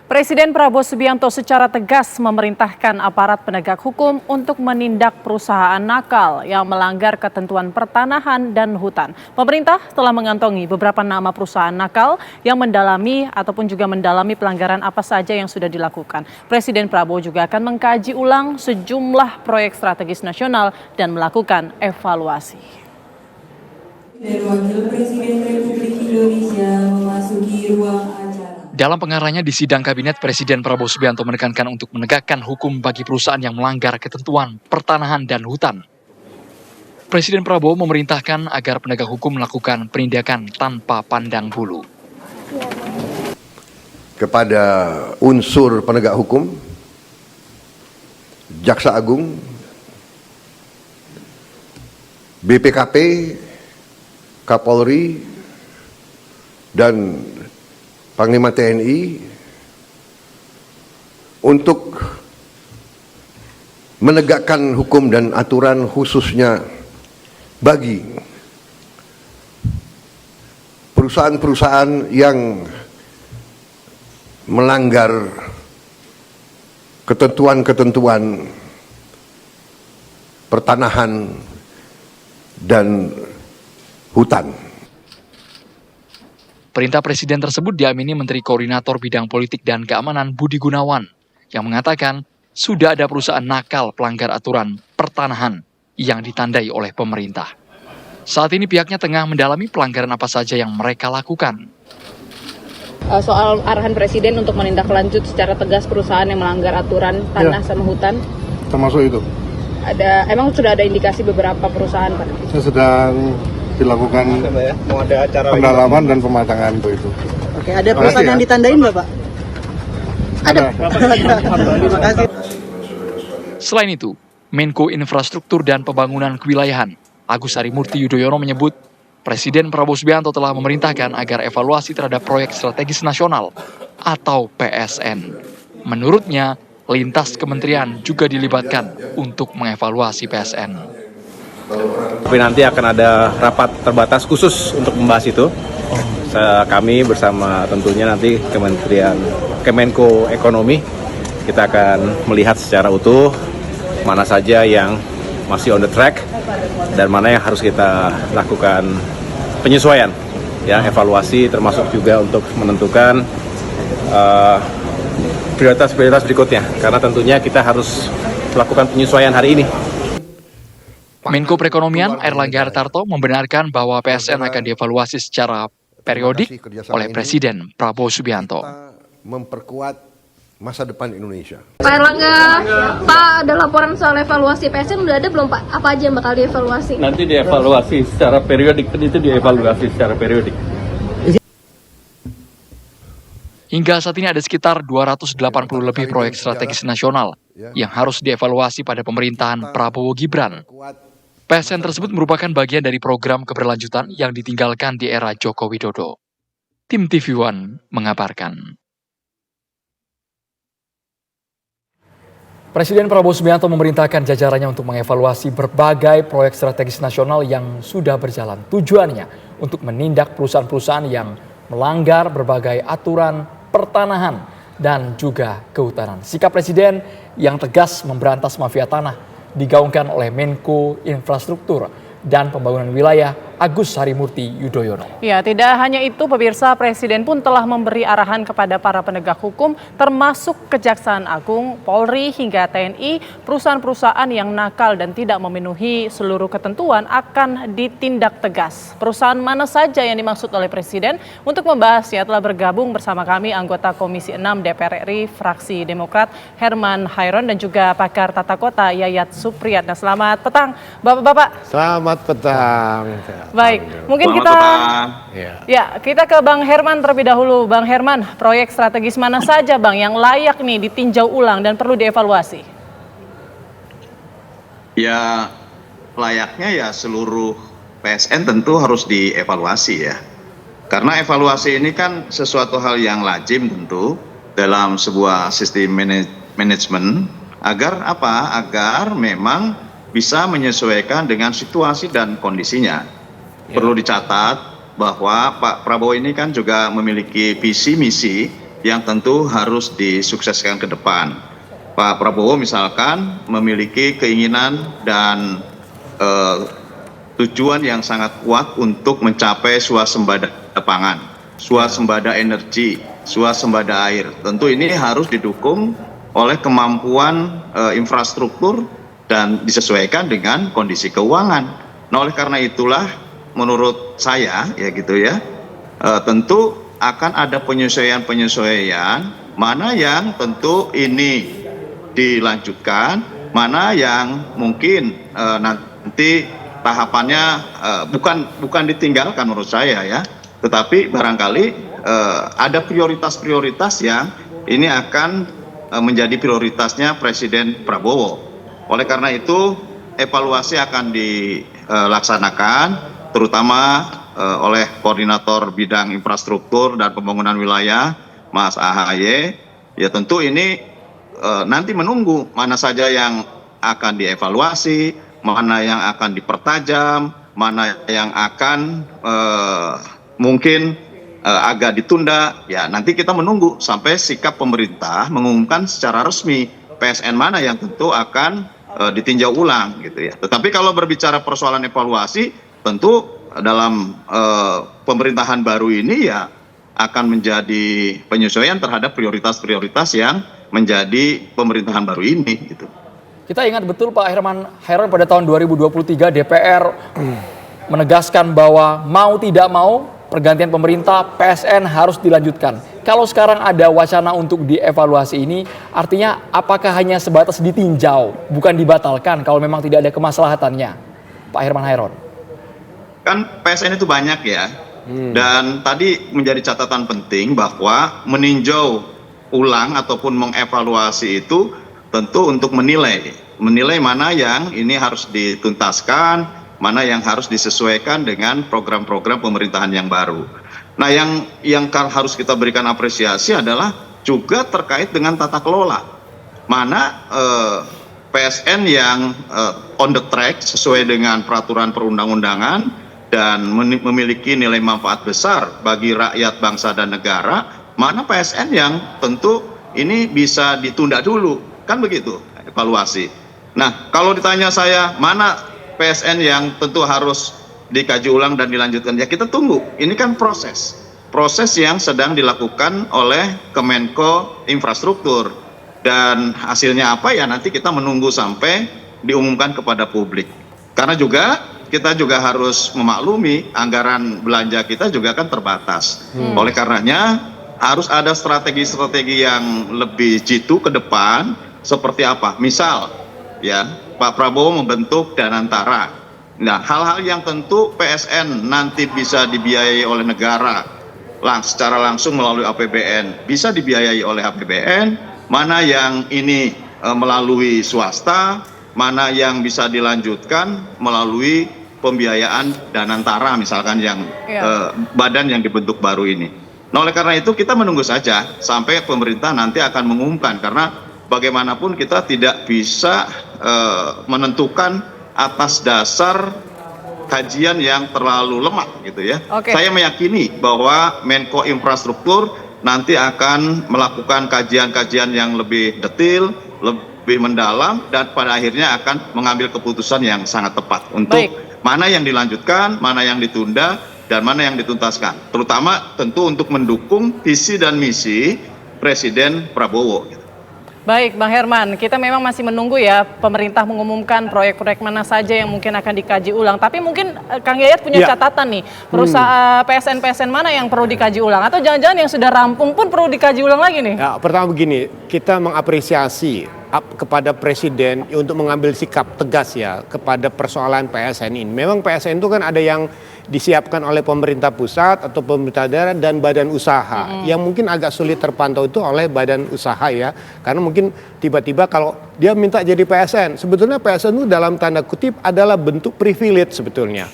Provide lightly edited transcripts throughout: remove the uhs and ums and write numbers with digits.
Presiden Prabowo Subianto secara tegas memerintahkan aparat penegak hukum untuk menindak perusahaan nakal yang melanggar ketentuan pertanahan dan hutan. Pemerintah telah mengantongi beberapa nama perusahaan nakal yang mendalami pelanggaran apa saja yang sudah dilakukan. Presiden Prabowo juga akan mengkaji ulang sejumlah proyek strategis nasional dan melakukan evaluasi. Dan Wakil Presiden Republik Indonesia memasuki ruang acara. Dalam pengarahnya di sidang kabinet, Presiden Prabowo Subianto menekankan untuk menegakkan hukum bagi perusahaan yang melanggar ketentuan pertanahan dan hutan. Presiden Prabowo memerintahkan agar penegak hukum melakukan penindakan tanpa pandang bulu. Kepada unsur penegak hukum, Jaksa Agung, BPKP, Kapolri, dan Panglima TNI untuk menegakkan hukum dan aturan khususnya bagi perusahaan-perusahaan yang melanggar ketentuan-ketentuan pertanahan dan hutan. Perintah Presiden tersebut diamini Menteri Koordinator Bidang Politik dan Keamanan Budi Gunawan yang mengatakan sudah ada perusahaan nakal pelanggar aturan pertanahan yang ditandai oleh pemerintah. Saat ini pihaknya tengah mendalami pelanggaran apa saja yang mereka lakukan. Soal arahan Presiden untuk menindaklanjut secara tegas perusahaan yang melanggar aturan tanah sama hutan. Termasuk itu. Emang sudah ada indikasi beberapa perusahaan, Pak? Saya sedang dilakukan pendalaman dan pematangan untuk itu. Oke, ada perusahaan yang ditandain nggak, Pak? Ada. Terima kasih. Selain itu, Menko Infrastruktur dan Pembangunan Kewilayahan, Agus Harimurti Yudhoyono menyebut, Presiden Prabowo Subianto telah memerintahkan agar evaluasi terhadap proyek strategis nasional atau PSN. Menurutnya, lintas kementerian juga dilibatkan untuk mengevaluasi PSN. Tapi nanti akan ada rapat terbatas khusus untuk membahas itu. Kami bersama tentunya nanti Kemenko Ekonomi, kita akan melihat secara utuh mana saja yang masih on the track dan mana yang harus kita lakukan penyesuaian, ya, evaluasi termasuk juga untuk menentukan prioritas-prioritas berikutnya. Karena tentunya kita harus melakukan penyesuaian hari ini. Menko Perekonomian Airlangga Hartarto membenarkan bahwa PSN akan dievaluasi secara periodik oleh Presiden Prabowo Subianto. Memperkuat masa depan Indonesia. Pak Airlangga, Pak, ada laporan soal evaluasi PSN udah ada belum, Pak? Apa aja yang bakal dievaluasi? Nanti dievaluasi secara periodik, itu dievaluasi secara periodik. Hingga saat ini ada sekitar 280 lebih proyek strategis nasional yang harus dievaluasi pada pemerintahan Prabowo Gibran. PSN tersebut merupakan bagian dari program keberlanjutan yang ditinggalkan di era Joko Widodo. Tim TV One mengabarkan. Presiden Prabowo Subianto memerintahkan jajarannya untuk mengevaluasi berbagai proyek strategis nasional yang sudah berjalan. Tujuannya untuk menindak perusahaan-perusahaan yang melanggar berbagai aturan pertanahan dan juga kehutanan. Sikap Presiden yang tegas memberantas mafia tanah digaungkan oleh Menko Infrastruktur dan Pembangunan Wilayah Agus Harimurti Yudhoyono. Ya, tidak hanya itu, pemirsa, Presiden pun telah memberi arahan kepada para penegak hukum, termasuk Kejaksaan Agung, Polri, hingga TNI, perusahaan-perusahaan yang nakal dan tidak memenuhi seluruh ketentuan akan ditindak tegas. Perusahaan mana saja yang dimaksud oleh Presiden? Untuk membahasnya telah bergabung bersama kami anggota Komisi 6 DPR RI, fraksi Demokrat, Herman Hairon, dan juga pakar tata kota Yayat Supriyatna. Selamat petang, Bapak-Bapak. Selamat petang. Baik, mungkin kita ke Bang Herman terlebih dahulu. Bang Herman, proyek strategis mana saja, Bang, yang layak nih ditinjau ulang dan perlu dievaluasi? Ya, layaknya ya seluruh PSN tentu harus dievaluasi ya. Karena evaluasi ini kan sesuatu hal yang lazim tentu dalam sebuah sistem manajemen agar apa? Agar memang bisa menyesuaikan dengan situasi dan kondisinya. Perlu dicatat bahwa Pak Prabowo ini kan juga memiliki visi misi yang tentu harus disukseskan ke depan. Pak Prabowo misalkan memiliki keinginan dan tujuan yang sangat kuat untuk mencapai swasembada pangan, swasembada energi, swasembada air. Tentu ini harus didukung oleh kemampuan infrastruktur dan disesuaikan dengan kondisi keuangan. Nah, oleh karena itulah menurut saya ya gitu ya, tentu akan ada penyesuaian-penyesuaian mana yang tentu ini dilanjutkan, mana yang mungkin nanti tahapannya bukan ditinggalkan menurut saya ya, tetapi barangkali ada prioritas-prioritas yang ini akan menjadi prioritasnya Presiden Prabowo. Oleh karena itu evaluasi akan dilaksanakan terutama oleh Koordinator Bidang Infrastruktur dan Pembangunan Wilayah Mas AHY. Ya tentu ini nanti menunggu mana saja yang akan dievaluasi, mana yang akan dipertajam, mana yang akan mungkin agak ditunda. Ya nanti kita menunggu sampai sikap pemerintah mengumumkan secara resmi PSN mana yang tentu akan ditinjau ulang gitu ya. Tetapi kalau berbicara persoalan evaluasi, tentu dalam pemerintahan baru ini ya akan menjadi penyesuaian terhadap prioritas-prioritas yang menjadi pemerintahan baru ini gitu. Kita ingat betul Pak Herman Hairon pada tahun 2023 DPR menegaskan bahwa mau tidak mau pergantian pemerintah PSN harus dilanjutkan. Kalau sekarang ada wacana untuk dievaluasi ini, artinya apakah hanya sebatas ditinjau, bukan dibatalkan kalau memang tidak ada kemaslahatannya, Pak Herman Hairon? Kan PSN itu banyak ya, dan tadi menjadi catatan penting bahwa meninjau ulang ataupun mengevaluasi itu tentu untuk menilai mana yang ini harus dituntaskan, mana yang harus disesuaikan dengan program-program pemerintahan yang baru. Nah, yang harus kita berikan apresiasi adalah juga terkait dengan tata kelola. Mana PSN yang on the track sesuai dengan peraturan perundang-undangan dan memiliki nilai manfaat besar bagi rakyat, bangsa dan negara, mana PSN yang tentu ini bisa ditunda dulu. Kan begitu evaluasi. Nah, kalau ditanya saya mana PSN yang tentu harus dikaji ulang dan dilanjutkan, ya kita tunggu. Ini kan proses yang sedang dilakukan oleh Kemenko Infrastruktur, dan hasilnya apa ya nanti kita menunggu sampai diumumkan kepada publik. Karena kita juga harus memaklumi anggaran belanja kita juga kan terbatas. Oleh karenanya harus ada strategi-strategi yang lebih jitu ke depan. Seperti apa? Misal ya Pak Prabowo membentuk Danantara. Nah, hal-hal yang tentu PSN nanti bisa dibiayai oleh negara secara langsung melalui APBN, bisa dibiayai oleh APBN, mana yang ini melalui swasta, mana yang bisa dilanjutkan melalui pembiayaan Danantara misalkan yang badan yang dibentuk baru ini. Nah, oleh karena itu kita menunggu saja sampai pemerintah nanti akan mengumumkan, karena bagaimanapun kita tidak bisa menentukan atas dasar kajian yang terlalu lemah gitu ya. Saya meyakini bahwa Menko Infrastruktur nanti akan melakukan kajian-kajian yang lebih detail, lebih mendalam, dan pada akhirnya akan mengambil keputusan yang sangat tepat untuk mana yang dilanjutkan, mana yang ditunda, dan mana yang dituntaskan. Terutama tentu untuk mendukung visi dan misi Presiden Prabowo. Baik, Bang Herman, kita memang masih menunggu ya pemerintah mengumumkan proyek-proyek mana saja yang mungkin akan dikaji ulang. Tapi mungkin Kang Yayat punya catatan nih, perusahaan PSN mana yang perlu dikaji ulang? Atau jangan-jangan yang sudah rampung pun perlu dikaji ulang lagi nih? Ya, pertama begini, kita mengapresiasi kepada Presiden untuk mengambil sikap tegas ya kepada persoalan PSN ini. Memang PSN itu kan ada yang disiapkan oleh pemerintah pusat atau pemerintah daerah dan badan usaha yang mungkin agak sulit terpantau itu oleh badan usaha ya, karena mungkin tiba-tiba kalau dia minta jadi PSN, sebetulnya PSN itu dalam tanda kutip adalah bentuk privilege sebetulnya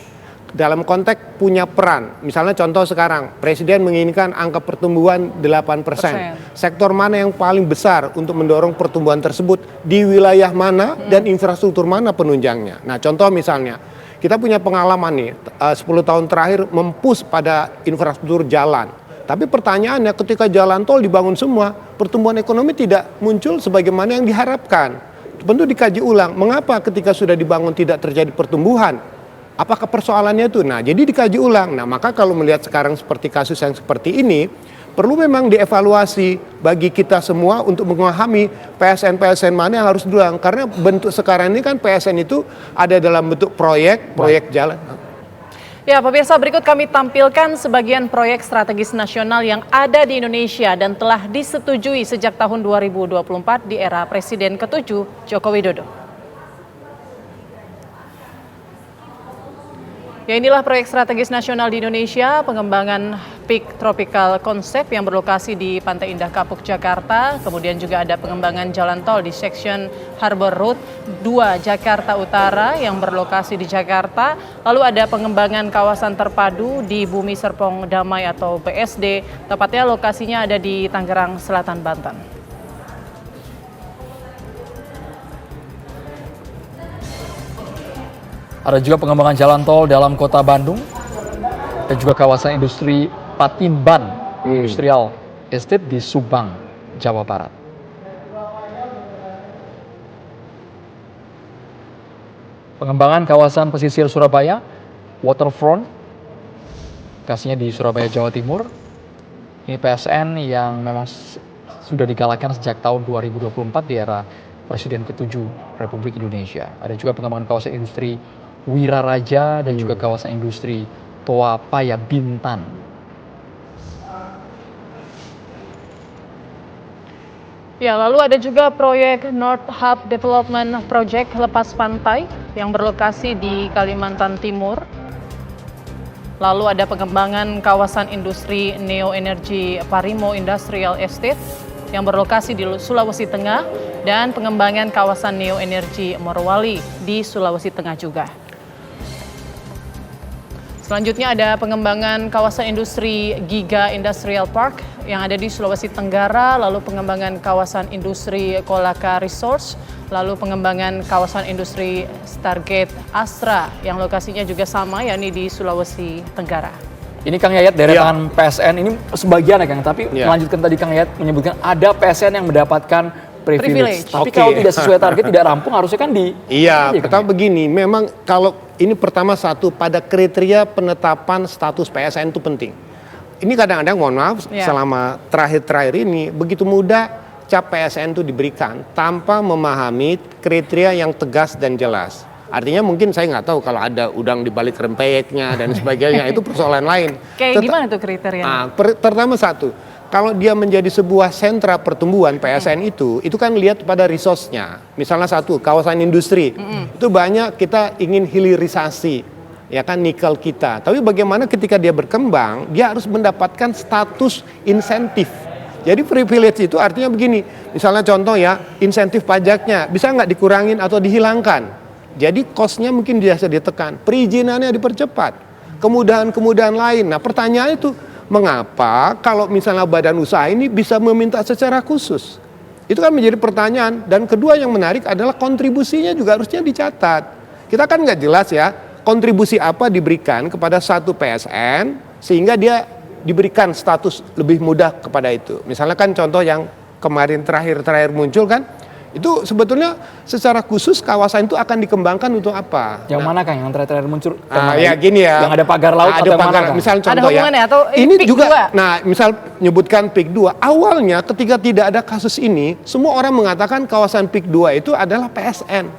dalam konteks punya peran. Misalnya contoh sekarang Presiden menginginkan angka pertumbuhan 8%. Sektor mana yang paling besar untuk mendorong pertumbuhan tersebut, di wilayah mana dan infrastruktur mana penunjangnya. Nah, contoh misalnya kita punya pengalaman nih 10 tahun terakhir mempush pada infrastruktur jalan. Tapi pertanyaannya ketika jalan tol dibangun semua, pertumbuhan ekonomi tidak muncul sebagaimana yang diharapkan. Tentu dikaji ulang, mengapa ketika sudah dibangun tidak terjadi pertumbuhan? Apakah persoalannya itu? Nah, jadi dikaji ulang. Nah, maka kalau melihat sekarang seperti kasus yang seperti ini, perlu memang dievaluasi bagi kita semua untuk memahami PSN mana yang harus diulang. Karena bentuk sekarang ini kan PSN itu ada dalam bentuk proyek jalan. Ya, pemirsa, berikut kami tampilkan sebagian proyek strategis nasional yang ada di Indonesia dan telah disetujui sejak tahun 2024 di era Presiden ke-7 Joko Widodo. Ya, inilah proyek strategis nasional di Indonesia, pengembangan Peak Tropical Concept yang berlokasi di Pantai Indah Kapuk, Jakarta. Kemudian juga ada pengembangan jalan tol di section Harbor Road 2 Jakarta Utara yang berlokasi di Jakarta. Lalu ada pengembangan kawasan terpadu di Bumi Serpong Damai atau BSD, tepatnya lokasinya ada di Tangerang Selatan, Banten. Ada juga pengembangan jalan tol dalam kota Bandung dan juga kawasan industri Patimban Industrial Estate di Subang, Jawa Barat. Pengembangan kawasan pesisir Surabaya, Waterfront, lokasinya di Surabaya, Jawa Timur. Ini PSN yang memang sudah digalakan sejak tahun 2024 di era Presiden ke-7 Republik Indonesia. Ada juga pengembangan kawasan industri Wiraraja dan juga kawasan industri Toa Paya Bintan. Ya, lalu ada juga proyek North Hub Development Project Lepas Pantai yang berlokasi di Kalimantan Timur. Lalu ada pengembangan kawasan industri Neo Energy Parimo Industrial Estate yang berlokasi di Sulawesi Tengah dan pengembangan kawasan Neo Energy Morowali di Sulawesi Tengah juga. Selanjutnya ada pengembangan kawasan industri Giga Industrial Park yang ada di Sulawesi Tenggara, lalu pengembangan kawasan industri Kolaka Resource, lalu pengembangan kawasan industri Stargate Astra yang lokasinya juga sama yakni di Sulawesi Tenggara. Ini Kang Yayat deretan PSN ini sebagian ya Kang, tapi melanjutkan tadi Kang Yayat menyebutkan ada PSN yang mendapatkan privilege. Tapi kalau tidak sesuai target, tidak rampung, harusnya kan di... Iya, pertama begini, memang kalau ini pertama satu, pada kriteria penetapan status PSN itu penting. Ini kadang-kadang, mohon maaf, selama terakhir-terakhir ini, begitu mudah cap PSN itu diberikan tanpa memahami kriteria yang tegas dan jelas. Artinya mungkin saya nggak tahu kalau ada udang di balik rempeyeknya dan sebagainya, itu persoalan lain. Kayak gimana tuh kriterianya? Pertama satu, kalau dia menjadi sebuah sentra pertumbuhan PSN itu kan lihat pada resource-nya. Misalnya satu, kawasan industri. Itu banyak kita ingin hilirisasi, ya kan, nikel kita. Tapi bagaimana ketika dia berkembang, dia harus mendapatkan status insentif. Jadi privilege itu artinya begini, misalnya contoh ya, insentif pajaknya bisa nggak dikurangin atau dihilangkan. Jadi cost-nya mungkin bisa ditekan, perizinannya dipercepat, kemudahan-kemudahan lain. Nah pertanyaannya itu, mengapa kalau misalnya badan usaha ini bisa meminta secara khusus? Itu kan menjadi pertanyaan. Dan kedua yang menarik adalah kontribusinya juga harusnya dicatat. Kita kan nggak jelas ya, kontribusi apa diberikan kepada satu PSN sehingga dia diberikan status lebih mudah kepada itu. Misalnya kan contoh yang kemarin terakhir muncul kan, itu sebetulnya secara khusus kawasan itu akan dikembangkan untuk apa? Yang mana Kang yang terakhir muncul? Ya gini ya. Yang ada pagar laut ada atau pagar, mana? Misal contoh ada hubungannya atau ini PIK juga. 2? Nah, misal menyebutkan PIK 2. Awalnya ketika tidak ada kasus ini, semua orang mengatakan kawasan PIK 2 itu adalah PSN.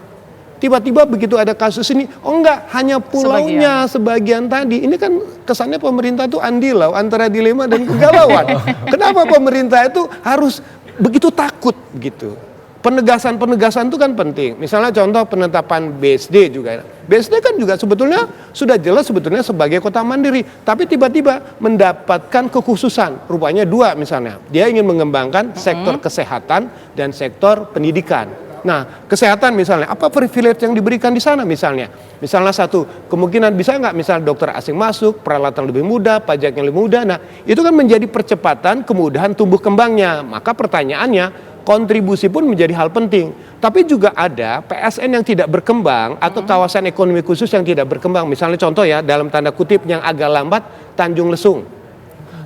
Tiba-tiba begitu ada kasus ini, oh enggak, hanya pulaunya sebagian tadi. Ini kan kesannya pemerintah itu andilau antara dilema dan kegalauan. Kenapa pemerintah itu harus begitu takut gitu? Penegasan-penegasan itu kan penting. Misalnya contoh penetapan BSD juga. BSD kan juga sebetulnya sudah jelas sebetulnya sebagai kota mandiri. Tapi tiba-tiba mendapatkan kekhususan. Rupanya dua misalnya. Dia ingin mengembangkan sektor kesehatan dan sektor pendidikan. Nah, kesehatan misalnya, apa privilege yang diberikan di sana misalnya? Misalnya satu, kemungkinan bisa nggak misalnya dokter asing masuk, peralatan lebih mudah, pajaknya lebih mudah. Nah, itu kan menjadi percepatan kemudahan tumbuh kembangnya. Maka pertanyaannya, kontribusi pun menjadi hal penting. Tapi juga ada PSN yang tidak berkembang atau kawasan ekonomi khusus yang tidak berkembang. Misalnya contoh ya, dalam tanda kutip yang agak lambat, Tanjung Lesung.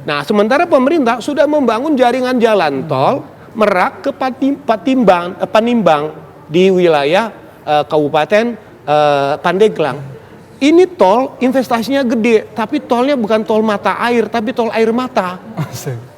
Nah, sementara pemerintah sudah membangun jaringan jalan tol Merak ke Panimbang di wilayah Kabupaten Pandeglang. Ini tol investasinya gede, tapi tolnya bukan tol mata air, tapi tol air mata.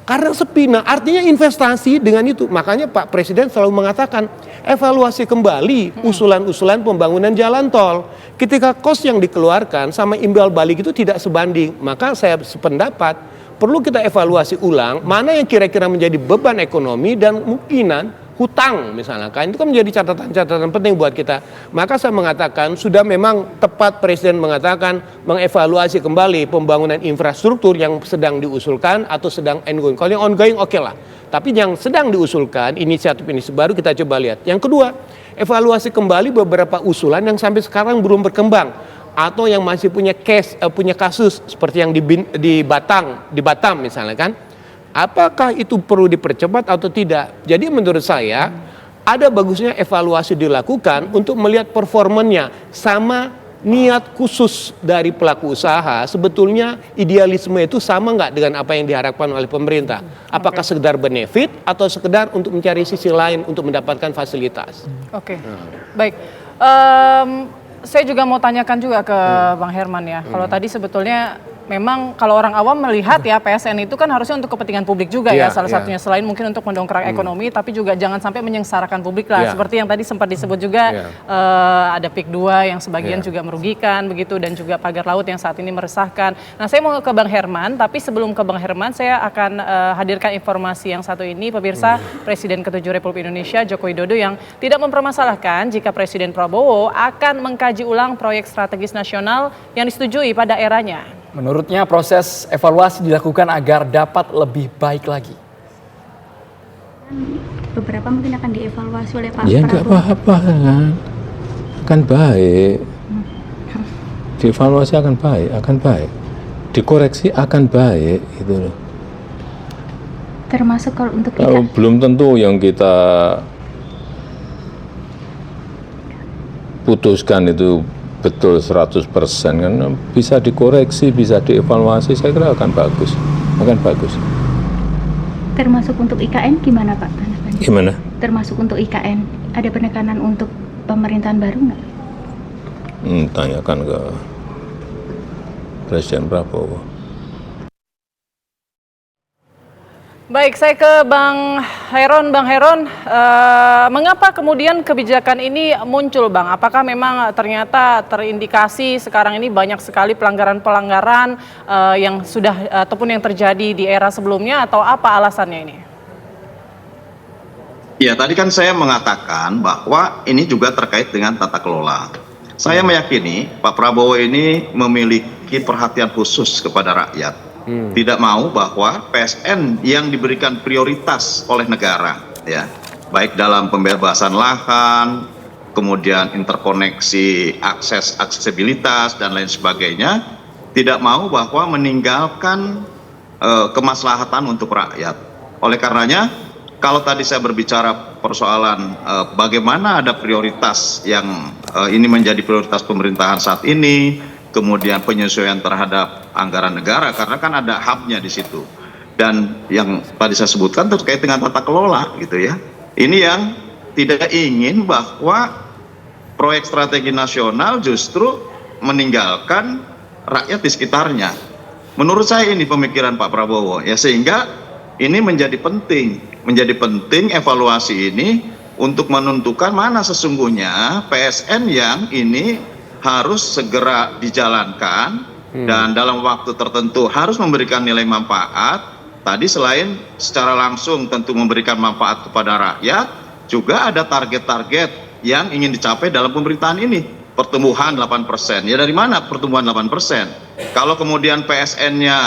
Karena sepi. Nah, artinya investasi dengan itu. Makanya Pak Presiden selalu mengatakan evaluasi kembali usulan-usulan pembangunan jalan tol. Ketika kos yang dikeluarkan sama imbal balik itu tidak sebanding, maka saya sependapat perlu kita evaluasi ulang mana yang kira-kira menjadi beban ekonomi dan kemungkinan hutang misalnya kan, itu kan menjadi catatan-catatan penting buat kita. Maka saya mengatakan sudah memang tepat Presiden mengatakan mengevaluasi kembali pembangunan infrastruktur yang sedang diusulkan atau sedang ongoing. Kalau yang ongoing oke lah, tapi yang sedang diusulkan inisiatif ini baru kita coba lihat. Yang kedua, evaluasi kembali beberapa usulan yang sampai sekarang belum berkembang atau yang masih punya kasus seperti yang di Batam misalnya kan. Apakah itu perlu dipercepat atau tidak? Jadi menurut saya ada bagusnya evaluasi dilakukan untuk melihat performanya sama niat khusus dari pelaku usaha. Sebetulnya idealisme itu sama nggak dengan apa yang diharapkan oleh pemerintah? Apakah sekedar benefit atau sekedar untuk mencari sisi lain untuk mendapatkan fasilitas? Oke, baik. Saya juga mau tanyakan juga ke Bang Herman ya. Kalau tadi sebetulnya memang kalau orang awam melihat ya PSN itu kan harusnya untuk kepentingan publik juga ya salah satunya, selain mungkin untuk mendongkrak ekonomi, tapi juga jangan sampai menyengsarakan publik lah. Seperti yang tadi sempat disebut juga ada PIK 2 yang sebagian juga merugikan begitu, dan juga pagar laut yang saat ini meresahkan. Nah, saya mau ke Bang Herman, tapi sebelum ke Bang Herman saya akan hadirkan informasi yang satu ini. Pemirsa, Presiden ke-7 Republik Indonesia Joko Widodo yang tidak mempermasalahkan jika Presiden Prabowo akan mengkaji ulang proyek strategis nasional yang disetujui pada eranya. Menurutnya proses evaluasi dilakukan agar dapat lebih baik lagi. Beberapa mungkin akan dievaluasi oleh Pak Ya nggak apa-apa kan baik. Dievaluasi akan baik. Dikoreksi akan baik itu loh. Termasuk kalau untuk Belum tentu yang kita putuskan itu betul 100% kan, bisa dikoreksi, bisa dievaluasi, saya kira akan bagus. termasuk untuk IKN gimana Pak? Gimana? Termasuk untuk IKN, ada penekanan untuk pemerintahan baru nggak? Tanyakan ke Presiden Prabowo. Baik, saya ke Bang Heron. Bang Heron, mengapa kemudian kebijakan ini muncul, Bang? Apakah memang ternyata terindikasi sekarang ini banyak sekali pelanggaran-pelanggaran yang sudah ataupun yang terjadi di era sebelumnya, atau apa alasannya ini? Ya, tadi kan saya mengatakan bahwa ini juga terkait dengan tata kelola. Saya meyakini Pak Prabowo ini memiliki perhatian khusus kepada rakyat. Tidak mau bahwa PSN yang diberikan prioritas oleh negara, ya, baik dalam pembebasan lahan, kemudian interkoneksi, aksesibilitas dan lain sebagainya, tidak mau bahwa meninggalkan kemaslahatan untuk rakyat. Oleh karenanya, kalau tadi saya berbicara persoalan bagaimana ada prioritas yang ini menjadi prioritas pemerintahan saat ini, kemudian penyesuaian terhadap anggaran negara, karena kan ada hubnya di situ. Dan yang tadi saya sebutkan terkait dengan tata kelola gitu ya. Ini yang tidak ingin bahwa proyek strategi nasional justru meninggalkan rakyat di sekitarnya. Menurut saya ini pemikiran Pak Prabowo ya, sehingga ini menjadi penting evaluasi ini untuk menentukan mana sesungguhnya PSN yang ini harus segera dijalankan dan dalam waktu tertentu harus memberikan nilai manfaat. Tadi selain secara langsung tentu memberikan manfaat kepada rakyat, juga ada target-target yang ingin dicapai dalam pemerintahan ini. Pertumbuhan 8%. Ya, dari mana pertumbuhan 8%? Kalau kemudian PSN-nya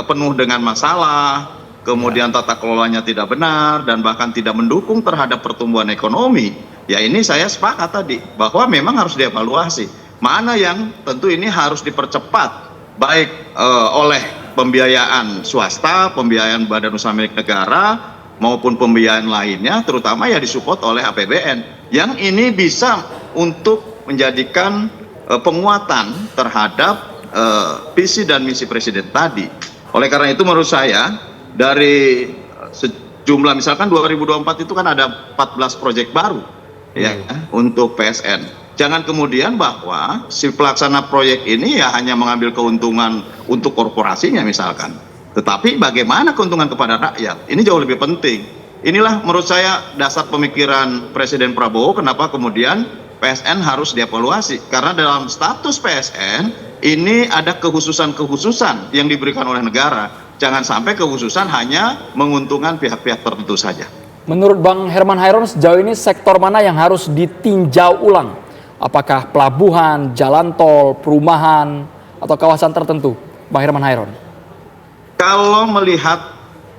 penuh dengan masalah, kemudian tata kelolanya tidak benar dan bahkan tidak mendukung terhadap pertumbuhan ekonomi, ya ini saya sepakat tadi bahwa memang harus dievaluasi. Mana yang tentu ini harus dipercepat, baik oleh pembiayaan swasta, pembiayaan badan usaha milik negara, maupun pembiayaan lainnya, terutama ya disupport oleh APBN. Yang ini bisa untuk menjadikan penguatan terhadap visi dan misi Presiden tadi. Oleh karena itu menurut saya dari sejumlah misalkan 2024 itu kan ada 14 proyek baru ya untuk PSN. Jangan kemudian bahwa si pelaksana proyek ini ya hanya mengambil keuntungan untuk korporasinya misalkan. Tetapi bagaimana keuntungan kepada rakyat? Ini jauh lebih penting. Inilah menurut saya dasar pemikiran Presiden Prabowo kenapa kemudian PSN harus dievaluasi. Karena dalam status PSN ini ada kekhususan-kekhususan yang diberikan oleh negara. Jangan sampai kekhususan hanya menguntungkan pihak-pihak tertentu saja. Menurut Bang Herman Hairon, sejauh ini sektor mana yang harus ditinjau ulang? Apakah pelabuhan, jalan tol, perumahan, atau kawasan tertentu? Bang Herman Hairon. Kalau melihat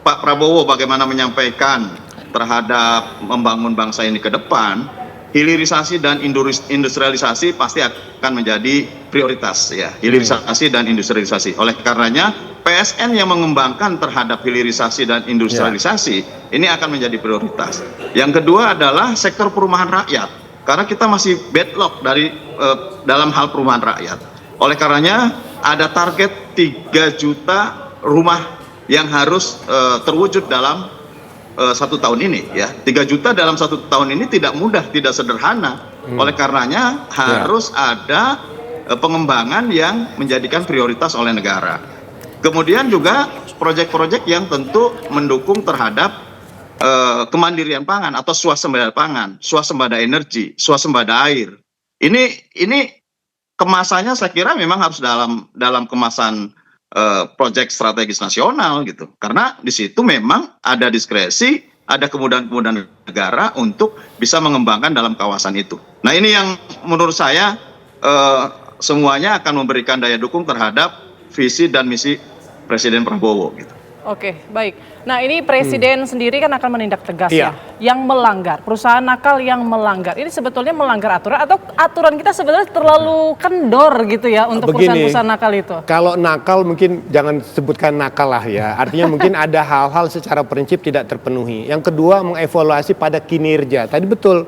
Pak Prabowo bagaimana menyampaikan terhadap membangun bangsa ini ke depan, hilirisasi dan industrialisasi pasti akan menjadi prioritas ya. Hilirisasi dan industrialisasi. Oleh karenanya PSN yang mengembangkan terhadap hilirisasi dan industrialisasi ini akan menjadi prioritas. Yang kedua adalah sektor perumahan rakyat. Karena kita masih backlog dari dalam hal perumahan rakyat. Oleh karenanya ada target 3 juta rumah yang harus terwujud dalam 1 tahun ini ya. 3 juta dalam 1 tahun ini tidak mudah, tidak sederhana. Oleh karenanya harus ada pengembangan yang menjadikan prioritas oleh negara. Kemudian juga proyek-proyek yang tentu mendukung terhadap kemandirian pangan atau swasembada pangan, swasembada energi, swasembada air. Ini kemasannya saya kira memang harus dalam kemasan proyek strategis nasional gitu. Karena di situ memang ada diskresi, ada kemudahan-kemudahan negara untuk bisa mengembangkan dalam kawasan itu. Nah, ini yang menurut saya semuanya akan memberikan daya dukung terhadap visi dan misi Presiden Prabowo gitu. Oke, baik. Nah, ini Presiden sendiri kan akan menindak tegas ya, yang melanggar, perusahaan nakal yang melanggar. Ini sebetulnya melanggar aturan atau aturan kita sebenarnya terlalu kendor gitu ya untuk perusahaan-perusahaan nakal itu? Kalau nakal mungkin jangan sebutkan nakal lah ya. Artinya mungkin ada hal-hal secara prinsip tidak terpenuhi. Yang kedua mengevaluasi pada kinerja. Tadi betul,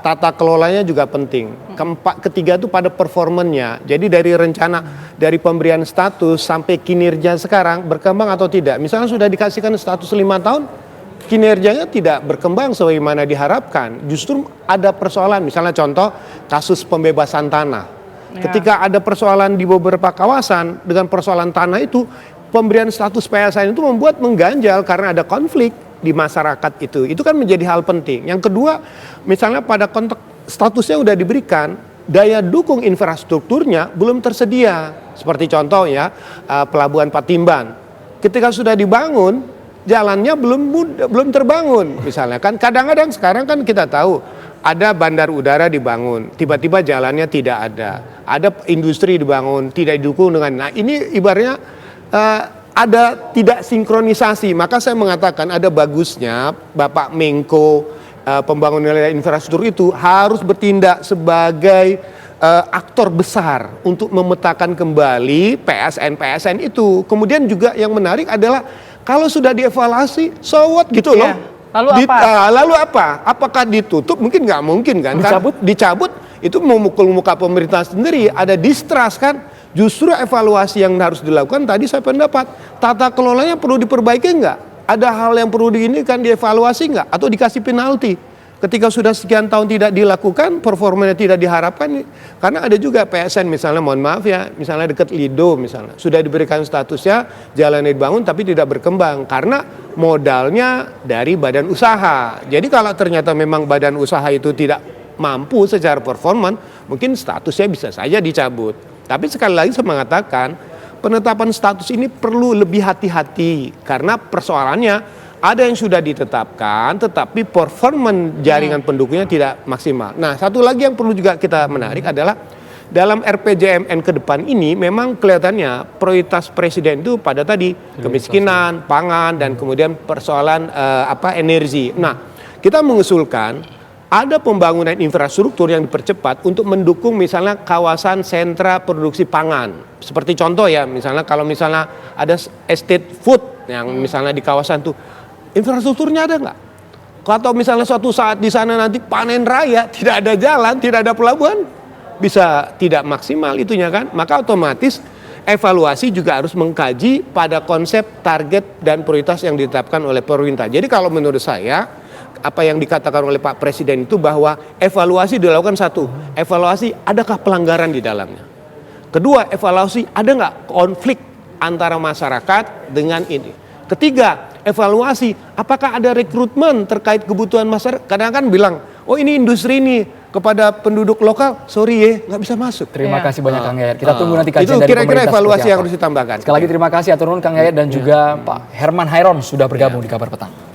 tata kelolanya juga penting. Ketiga itu pada performanya. Jadi dari rencana, dari pemberian status sampai kinerja sekarang berkembang atau tidak. Misalnya sudah dikasihkan status 5 tahun, kinerjanya tidak berkembang sebagaimana diharapkan. Justru ada persoalan, misalnya contoh kasus pembebasan tanah. Ketika ada persoalan di beberapa kawasan dengan persoalan tanah itu, pemberian status PSN itu membuat mengganjal karena ada konflik di masyarakat itu kan menjadi hal penting. Yang kedua, misalnya pada konteks statusnya udah diberikan, daya dukung infrastrukturnya belum tersedia. Seperti contoh ya, Pelabuhan Patimban. Ketika sudah dibangun, jalannya belum terbangun. Misalnya kan kadang-kadang sekarang kan kita tahu ada bandar udara dibangun, tiba-tiba jalannya tidak ada. Ada industri dibangun, tidak didukung dengan. Nah, ini ibaratnya ada tidak sinkronisasi. Maka saya mengatakan ada bagusnya Bapak Menko Pembangunan Infrastruktur itu harus bertindak sebagai aktor besar untuk memetakan kembali PSN itu. Kemudian juga yang menarik adalah kalau sudah dievaluasi, so what gitu loh. Lalu apa? Apakah ditutup? Mungkin nggak mungkin kan? Dicabut itu memukul muka pemerintah sendiri. Ada distrust kan? Justru evaluasi yang harus dilakukan tadi saya pendapat tata kelolanya perlu diperbaiki nggak? Ada hal yang perlu dievaluasi nggak? Atau dikasih penalti? Ketika sudah sekian tahun tidak dilakukan, performanya tidak diharapkan. Karena ada juga PSN misalnya, mohon maaf ya, misalnya dekat Lido misalnya, sudah diberikan statusnya, jalannya dibangun tapi tidak berkembang karena modalnya dari badan usaha. Jadi kalau ternyata memang badan usaha itu tidak mampu secara performan, mungkin statusnya bisa saja dicabut. Tapi sekali lagi saya mengatakan penetapan status ini perlu lebih hati-hati karena persoalannya ada yang sudah ditetapkan tetapi performan jaringan pendukungnya tidak maksimal. Nah, satu lagi yang perlu juga kita menarik adalah dalam RPJMN ke depan ini memang kelihatannya prioritas Presiden itu pada tadi kemiskinan, pangan dan kemudian persoalan energi. Nah, kita mengusulkan ada pembangunan infrastruktur yang dipercepat untuk mendukung misalnya kawasan sentra produksi pangan. Seperti contoh ya, misalnya kalau misalnya ada estate food yang misalnya di kawasan itu, infrastrukturnya ada nggak? Atau misalnya suatu saat di sana nanti panen raya, tidak ada jalan, tidak ada pelabuhan, bisa tidak maksimal itunya kan? Maka otomatis evaluasi juga harus mengkaji pada konsep target dan prioritas yang ditetapkan oleh pemerintah. Jadi kalau menurut saya, apa yang dikatakan oleh Pak Presiden itu bahwa evaluasi dilakukan satu, evaluasi adakah pelanggaran di dalamnya. Kedua, evaluasi ada nggak konflik antara masyarakat dengan ini. Ketiga, evaluasi apakah ada rekrutmen terkait kebutuhan masyarakat. Kadang kan bilang, oh ini industri ini kepada penduduk lokal, sorry ya, nggak bisa masuk. Terima kasih banyak Kang Yayat. Kita tunggu nanti kajian itu dari kira-kira pemerintah evaluasi seperti yang apa. harus ditambahkan. Sekali lagi terima kasih atur nuhun Kang Yayat dan juga Pak Herman Hairon sudah bergabung di Kabar Petang.